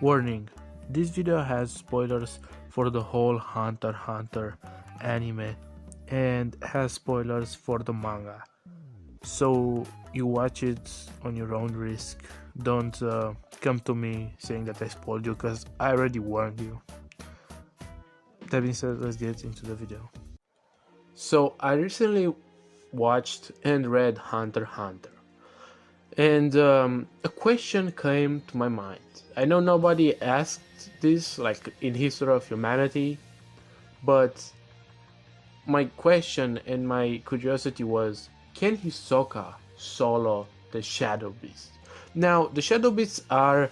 Warning, this video has spoilers for the whole Hunter x Hunter anime and has spoilers for the manga. So you watch it on your own risk. Don't come to me saying that I spoiled you because I already warned you. That being said, let's get into the video. So I recently watched and read Hunter x Hunter. And a question came to my mind. I know nobody asked this, like in history of humanity, but my question and my curiosity was, can Hisoka solo the Shadow Beast? Now, the Shadow Beasts are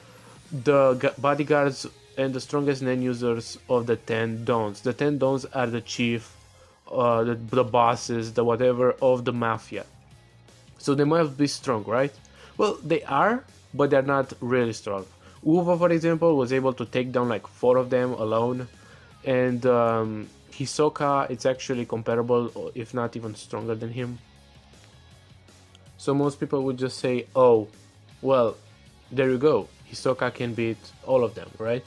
the bodyguards and the strongest nen users of the 10 Dons. The 10 Dons are the chief, the bosses, the whatever of the mafia. So they must be strong, right? Well, they are, but they're not really strong. Uva, for example, was able to take down like 4 of them alone, and Hisoka, it's actually comparable, if not even stronger than him. So most people would just say, oh, well, there you go, Hisoka can beat all of them, right?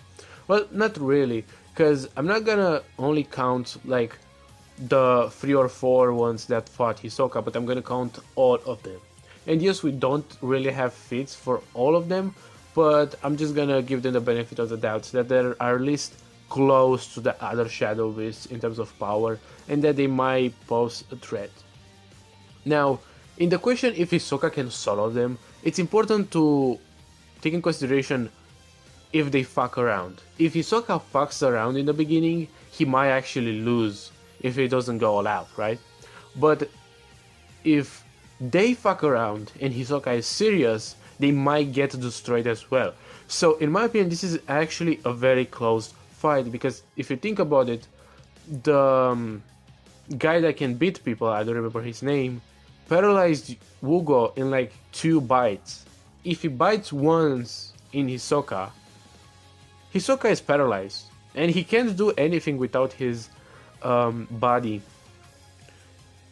Well, not really, because I'm not gonna only count like the 3 or 4 ones that fought Hisoka, but I'm gonna count all of them. And yes, we don't really have feats for all of them, but I'm just gonna give them the benefit of the doubt that they are at least close to the other Shadow Beasts in terms of power, and that they might pose a threat. Now, in the question if Hisoka can solo them, it's important to take in consideration if they fuck around. If Hisoka fucks around in the beginning, he might actually lose if he doesn't go all out, right? But if they fuck around and Hisoka is serious, they might get destroyed as well. So in my opinion, this is actually a very close fight, because if you think about it, the guy that can beat people, I don't remember his name, paralyzed Wugo in like 2 bites. If he bites once in Hisoka, Hisoka is paralyzed and he can't do anything without his body.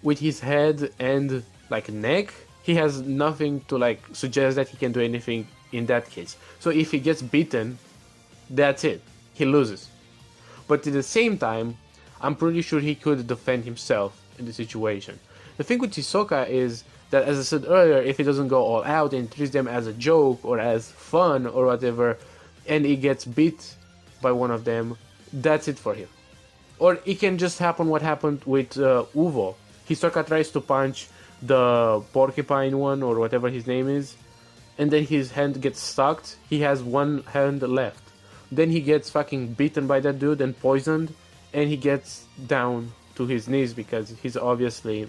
With his head and like neck, he has nothing to like suggest that he can do anything in that case. So if he gets beaten, that's it, he loses. But at the same time, I'm pretty sure he could defend himself in the situation. The thing with Hisoka is that, as I said earlier, if he doesn't go all out and treats them as a joke or as fun or whatever, and he gets beat by one of them, that's it for him. Or it can just happen what happened with Uvo. Hisoka tries to punch the porcupine one or whatever his name is, and then his hand gets stuck. He has one hand left. Then he gets fucking beaten by that dude and poisoned, and he gets down to his knees because he's obviously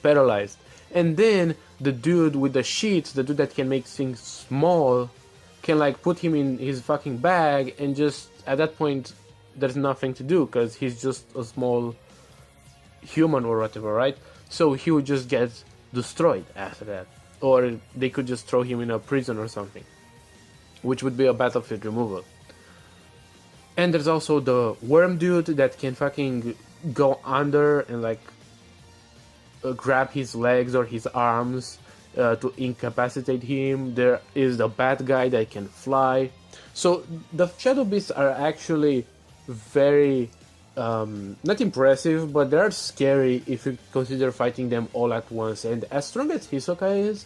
paralyzed. And then the dude with the sheets, the dude that can make things small, can like put him in his fucking bag, and just at that point there's nothing to do because he's just a small human or whatever, right? So he would just get destroyed after that. Or they could just throw him in a prison or something, which would be a battlefield removal. And there's also the worm dude that can fucking go under and like grab his legs or his arms to incapacitate him. There is the bad guy that can fly. So the Shadow Beasts are actually very not impressive, but they're scary if you consider fighting them all at once. And as strong as Hisoka is,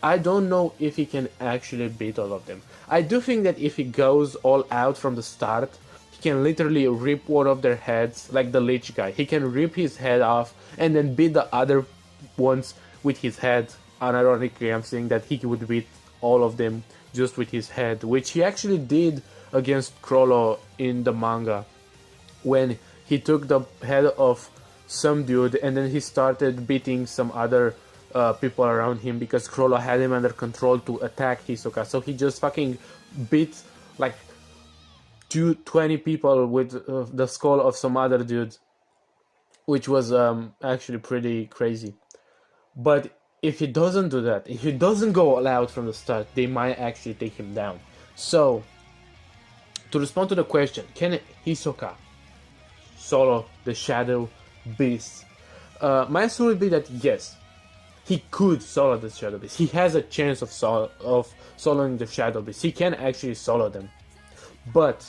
I don't know if he can actually beat all of them. I do think that if he goes all out from the start, he can literally rip one of their heads, like the Lich guy. He can rip his head off and then beat the other ones with his head. Unironically, I'm saying that he would beat all of them just with his head, which he actually did against Crollo in the manga, when he took the head of some dude and then he started beating some other people around him because Crollo had him under control to attack Hisoka. So he just fucking beat like 20 people with the skull of some other dude, which was actually pretty crazy. But if he doesn't do that, if he doesn't go all out from the start, they might actually take him down. So, to respond to the question, can Hisoka solo the Shadow Beast? My answer would be that yes, he could solo the Shadow Beast. He has a chance of soloing the Shadow Beast. He can actually solo them. But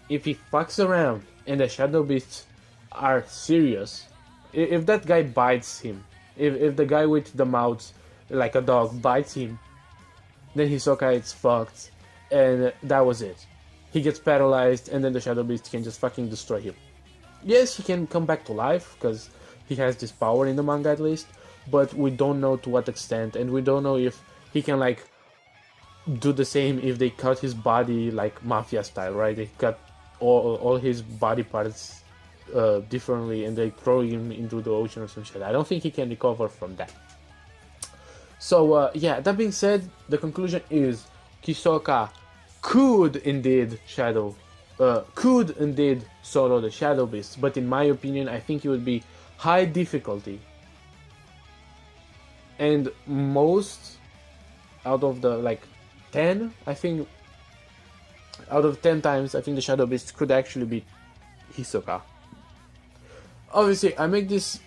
if he fucks around and the Shadow Beasts are serious, if that guy bites him, if the guy with the mouth like a dog bites him, then Hisoka is fucked, and that was it. He gets paralyzed, and then the Shadow Beast can just fucking destroy him. Yes, he can come back to life, because he has this power in the manga at least, but we don't know to what extent, and we don't know if he can, like, do the same if they cut his body, like, mafia style, right? They cut all his body parts differently, and they throw him into the ocean or some shit. I don't think he can recover from that. So, yeah, that being said, the conclusion is Hisoka could indeed solo the Shadow Beast, but in my opinion, I think it would be high difficulty. And most out of the, like, 10, I think, out of 10 times, I think the Shadow Beast could actually beat Hisoka. Obviously, I make this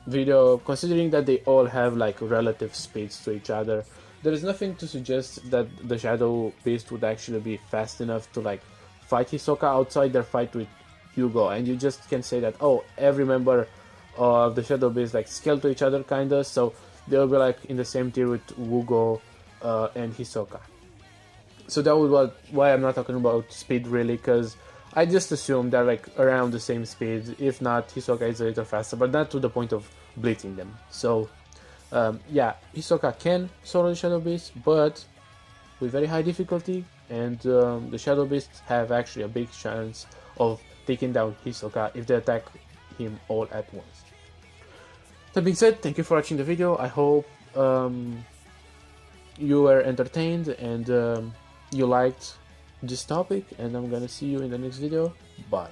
video considering that they all have like relative speeds to each other. There is nothing to suggest that the Shadow Beast would actually be fast enough to like fight Hisoka outside their fight with Hugo, and you just can say that, oh, every member of the Shadow Beast like scale to each other kinda, so they'll be like in the same tier with Hugo and Hisoka. So that was why I'm not talking about speed really, because I just assume they're like around the same speed. If not, Hisoka is a little faster, but not to the point of blitzing them. So, yeah, Hisoka can solo the Shadow Beast, but with very high difficulty, and the Shadow Beasts have actually a big chance of taking down Hisoka if they attack him all at once. That being said, thank you for watching the video. I hope you were entertained and you liked this topic, and I'm gonna see you in the next video. Bye.